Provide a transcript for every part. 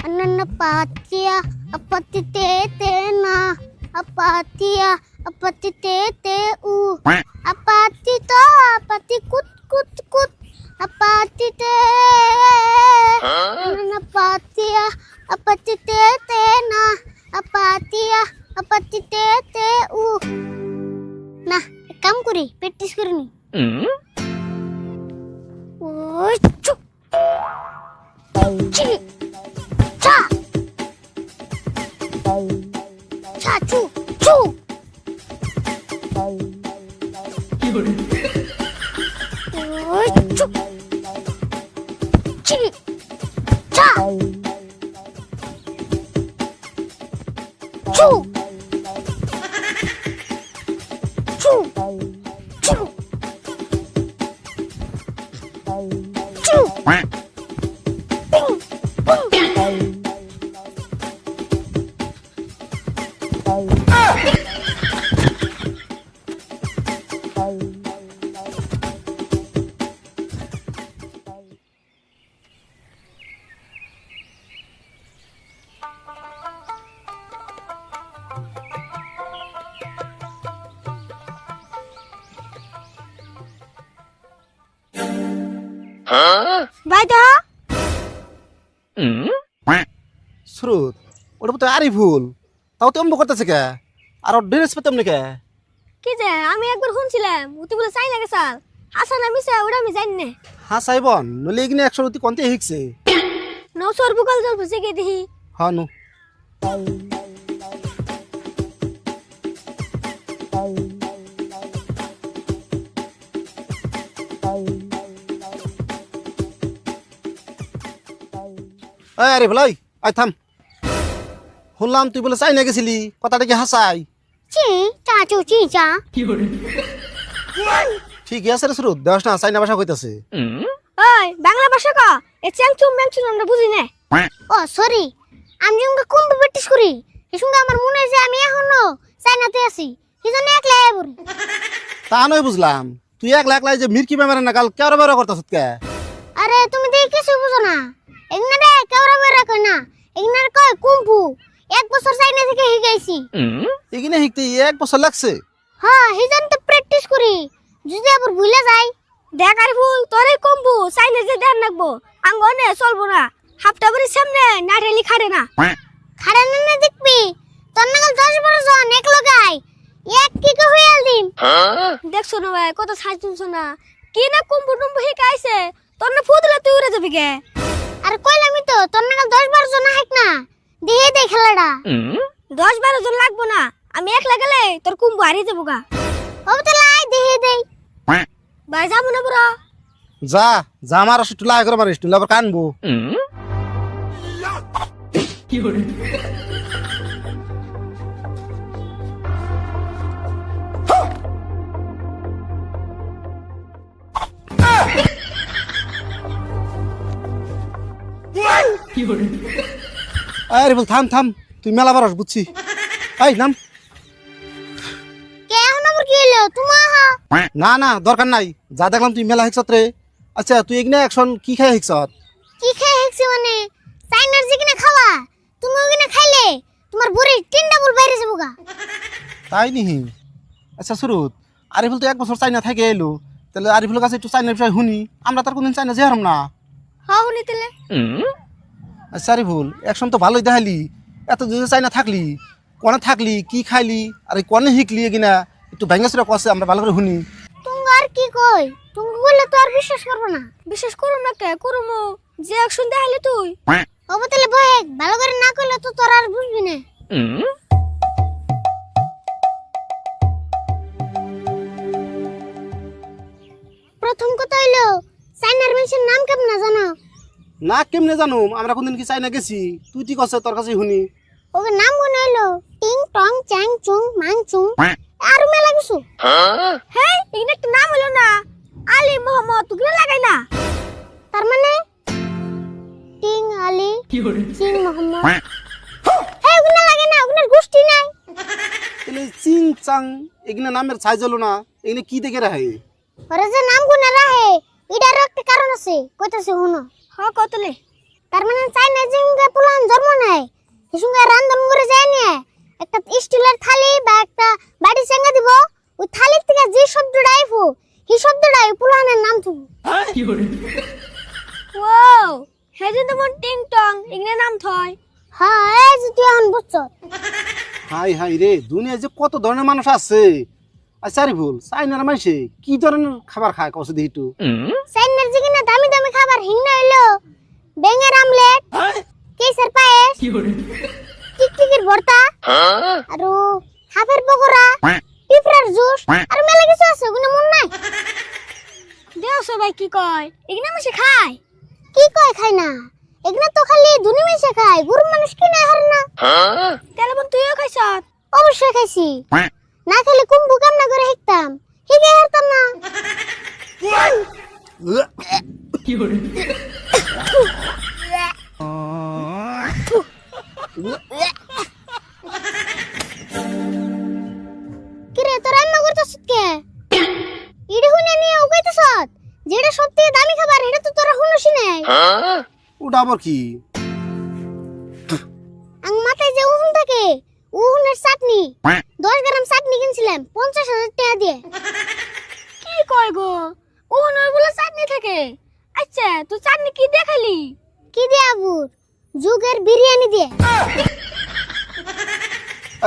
Anapatia apatitete apatia apatitete apatito apatikut kut kut apatite anapatia apatitete apatia apatitete nah ek কাম করি practice করে নি ও চুপ চি চা চা চু চু ও চুপ চি চা চু চু চু চু পিং পিং বাইদা স্রোত ওটা তো আরিফুল তাও তো অম্ব করতেছে কে আর ড্রেস পেতাম না কে কি যে আমি একবার শুনছিলাম উতি বলে চাই লাগে সাল হাসান আমি সে ওটা আমি জানি না হ্যাঁ সাইবন নলে এগিনে 100 উতি কোনতে হিকছে নৌ সর্বকাল জল বসে গিয়ে দেখি হ্যাঁ নু আরে ভাই আই থাম শুনলাম তুই বলে চাই না গেছিলি কথাটা কি হাসাই চি চা চু চি চা ঠিকই আছে রে স্রোত দেওয়াস না চাইনা ভাষা কইতাছে ওই বাংলা ভাষা কা এ চ্যাংচুম ম্যাংচুম আমরা বুঝি না ও সরি আমি যখন কম প্র্যাকটিস করি এই সঙ্গে আমার মনে হয় যে আমি এখনো চাইনাতে আছি সেজন্য একলা আইবরি তা নয় বুঝলাম তুই একলা একলাই যে মিরকি বেমারে না কাল কেওরা বেরা করতাছ কে আরে তুমি দেখি কিছু বুঝো না এগনা রে কেওরা বেরা কই না এগনার কয় কুম্ফু এক বছর চাইনা থেকে শিখাইছি এগিনে শিখতে 1 বছর লাগছে হ্যাঁ সেজন্য তো প্র্যাকটিস করি যদি আবার ভুলে যাই দেখ আর ফুল তোরে কুম্ফু চাইনা যে দেন রাখবো আঙ্গনে চলবো না হাফটা বাড়ির সামনে নাটালি খাড়ে না খাড়ে না দেখবি তোর নাগাল 10-12 জন এক লগাই এক কি কে হইয়াল দিন দেখছো না ভাই কত সাজ তুলছো না কি না কুম্ফু টুম্ফু শিখাইছে তোর না ফুদলে তুই উড়ে যাবি কে আরে কইলামই তো তোর নাগাল 10-12 জন হাইক না দিয়ে দে খেলাটা 10-12 জন লাগবো না আমি একলা গেলে তোর কুম্ফু হারিয়ে যাবো গা ও তাহলে আই দিয়ে দেই ভাই যাবো না পুরো যা যা আমার আসলে টুলা করে মারিস টুলা আবার কানবো কি হরে কি হরে আরে বল থাম থাম তুই মেলা বারস বুঝছি এই নাম কে এখন আবার কি হলো তোমা না না দরকার নাই যা দেখলাম তুই মেলা হিকছত রে আচ্ছা তুই এগিনে অ্যাকশন কি খাই হিকছত কি খেয়ে হেকছি মানে চাইনার যে কিনা খাওয়া তুমি ওখানে খাইলে তোমার বুড়ি 3 ডাবল বাইরে যাবো গা তাই নিহি আচ্ছা সুরুত আরিফুল তো 1 বছর চাইনা থেকে এলো তাহলে আরিফুলের কাছে একটু চাইনার বিষয় শুনি আমরা তার কোনদিন চাইনা যে হারাম না হ্যাঁ শুনি তাহলে আচ্ছা আরিফুল অ্যাকশন তো ভালোই দেখালি এত দিন চাইনা থাকলি কোনে থাকলি কি খাইলি আর কোনে শিখলি এগিনা একটু ভেঙ্গাসুরা কষে আমরা ভালো করে শুনি তুমি আর কি কই তুমি বললে তো আর বিশ্বাস করবে না বিশ্বাস করুম না কে করুমু যে অ্যাকশন দেখাইলে তুই ও তাহলে বহে ভালো করে না করলে তো তোর আর বুঝবি না প্রথম কথা হইলো চাইনার মানুষের নাম কেমন না জানো না কেমনে জানো আমরা কোনদিন কি চাইনা গেছি তুই ঠিক আছে তোর কাছে শুনি ওকে নাম মনে হইলো টিং টং চ্যাং চুং মাং চুং আর মেলা কিছু হ্যাঁ এখানে একটা নাম হলো না আলী মোহাম্মদ তুই লাগাই না তার মানে টিং আলী কি হরে চিং মোহাম্মদ হ্যাঁ ওখানে লাগে না ওখানে গোষ্ঠী নাই এলে চিং চাং এগুলো নামের ছাই জ্বলো না, এগুলো কি দেখে রাখে? ওরে যে নাম গুনা রাহে এটারও একটা কারণ আছে, কইতাছে শুনো। হ কতলে? তার মানে চাইনা জিঙ্গা পুলান জন্ম নাই হিসুঙ্গা রান্ধন করে যায় না, একটা স্টিলের থালি বা একটা বাড়ি চেঙ্গা দিব, ওই থালির থেকে যে শব্দটা আইবো সেই শব্দটাই পুলানের নাম থুবো। ওয়াও, হে যে তোমার টিং টং এগুলো নাম থয়। হ্যাঁ এই যে তুই এখন বুঝছ। হাই হাই রে, দুনিয়ায় যে কত ধরনের মানুষ আছে। আচ্ছা রিফুল, চাইনার মানুষে কি ধরনের খাবার খায় কস দেখি একটু? চাইনার যে কিনা দামি দামি খাবার হিংনা হইলো বেঙের আমলেট, কেসের পায়েস, টিকটিকির ভর্তা, আর হাফের পকোড়া, পিঁপড়ার জুস, আর মেলা কিছু আছে ওগুলো মন নাই। দেও সবাই কি কয় এগুলো মানুষ খায়? কি কয় খায় না, এগুলো তো খালি ধনী মানুষ খায়, গরিব মানুষ কি না হার না। তাহলে বোন তুইও খাইছ? অবশ্যই খাইছি, না খেলে কুম্ভু কামনা করে শিখতাম, শিখে হারতাম না। কিরে তোর রান্না করতেছ কে? ইডি হুনে নিয়ে উগাইতেছ, যেটা সবথেকে দামি খাবার এটা তো তোরা হুনসি নাই। ওটা আবার কি? আং মাথায় যে উহুন থাকে, উহুনের চাটনি 10 গ্রাম চাটনি কিনছিলাম 50,000 টাকা দিয়ে। কি কয় গো, উহুনের বলে চাটনি থাকে? আচ্ছা তুই চাটনি কি দেখালি? কি দিয়ে আবুর? যুগের বিরিয়ানি দিয়ে।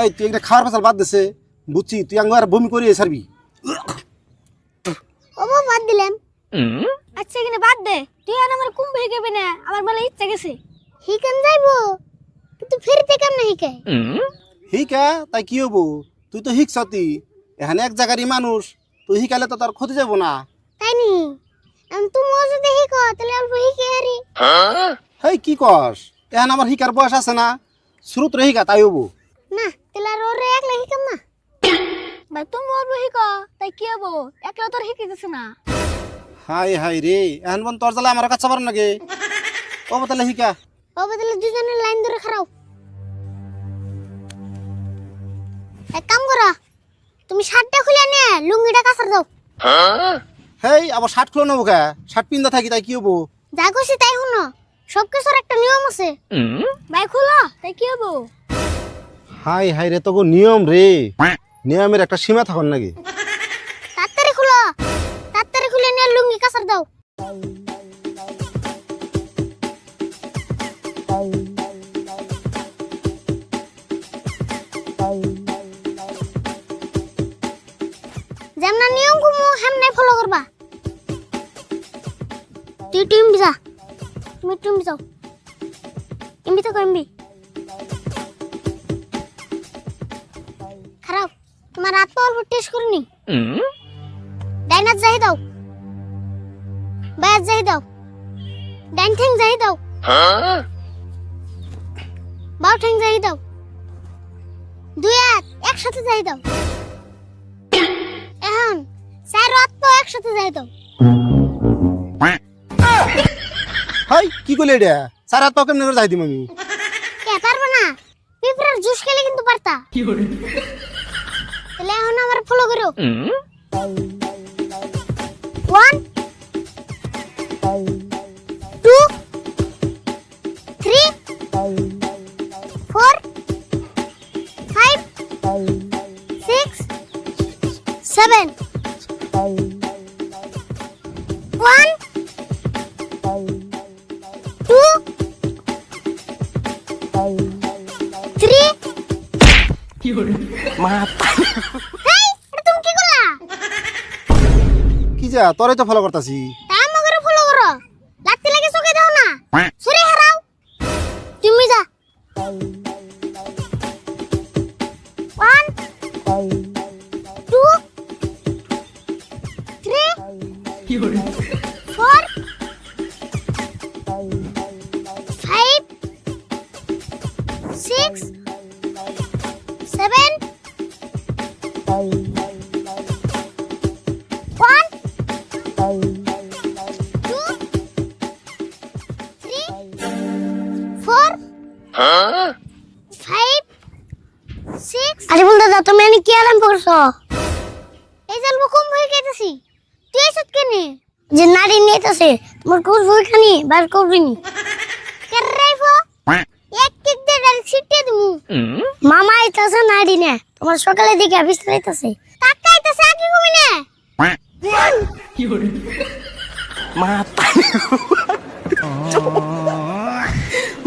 এই তুই একটা খাওয়ার ফসল বাদ দেছে, বুঝছি তুই আঙ্গ আর বমি করিয়ে ছাড়বি। ও বাদ দিলাম। আচ্ছা এখানে বাদ দে, তুই আর আমার কুম্ভ হিকেবে না, আমার মেলা ইচ্ছা গেছে। হিকেন যাইবো কিন্তু ফিরতে কেমনে হিকে? হিকা তাই কি হবো, তুই তো হিকছতি, এখানে এক জায়গারই মানুষ, তুই হিকালে তো তার ক্ষতি যাবো না। তাই নি? তুমিও যদি হিকো তাহলে অল্প হিকে হারি। হেই কি কস, এখন আমার হিকার বয়স আছে না, শুরুত রে হিকা তাই হবো না, তাহলে আর ওরে একলা হিকাম না। ভাই তুমি অল্প হিকো তাই কি হবো, একলা তোর হিকিতেছে না। হাই হাই রে, এখন বোন তোর জ্বালা আমার কাছে পারেন নাকি? ও তাহলে হিকা। ও তাহলে দুজনের লাইন ধরে খারাও। এক কাম করো, তুমি শার্টটা খুলে নিয়ে লুঙ্গিটা কাছার দাও। হেই আবার শার্ট খুলো নেবো কে? শার্ট পিন্দা থাকি তাই কি হবো? যা খুশি তাই শুনো, সবকিছুর একটা নিয়ম আছে। ভাই খুলো তাই কি হবো? হাই হাই রে, তোকে নিয়ম রে, নিয়মের একটা সীমা থাকুন নাকি? তাড়াতাড়ি খুলো, তাড়াতাড়ি খুলে নিয়ে লুঙ্গি কাছার দাও। যেমন নিয়ম কুমু হেমনে ফলো করবা। তুই টিমবি যা, তুমি টিমবি যাও, এমবি তো এমবি। খারাপ, তোমার হাত পা অল্প টেস্ট করিনি। ডাইনার যাই দাও, বায়াত যাই দাও, ডাইন ঠ্যাং যাই দাও, বাউ ঠ্যাং যাই দাও, দুই হাত একসাথে যাই দাও। এখন চার হাত পা একসাথে যাই দাও। হাই কি করলে এটা? স্যার হাত পা কেমনে করে যাই দিম আমি? কে পারবে না? পিঁপড়ার জুস খেলে কিন্তু পারতা। তাহলে এখন আমার ফলো করো। 1 2 3 4 5 6 7 1 2 3 হেই, এটা তুমি কি করলা? কি যা তোরাই তো ফলো করতাছি। তা আমাকে ফলো করো, লাত্তি লাগে চোখে দাও না, সরে হারাও। তুমি যা। 1 2 3 4 5 6 7 1 2 3 4 5 6 আরে বল দাদা তুমি কি আরাম করছো এই জল কম হয়ে গেতেছি তুই এসত কেনে যে নারী নিতেছে তোমার কোন ভুল খানি বার করবি নি কেরাইফো এক কিক দে ডাইরেক্ট সিটে দিমু মামা আইতাছে নারী নে তোমার সকালে দিকে অফিস আইতাছে কাকা আইতাছে আকি ঘুমি না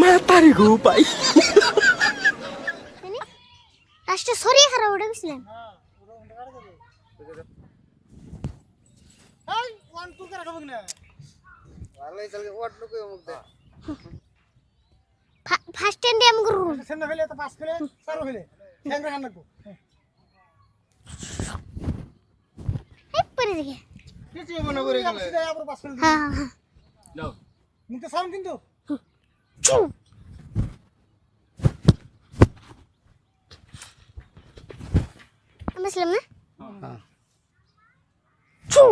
Matari ko pa. লাস্টে সরিয়ে খারাপ উঠে গেছিলেন ফার্স্ট টাইম দিয়ে আমি করব এই পরে দেখে হ্যাঁ হ্যাঁ চু আমি ছিলাম না চু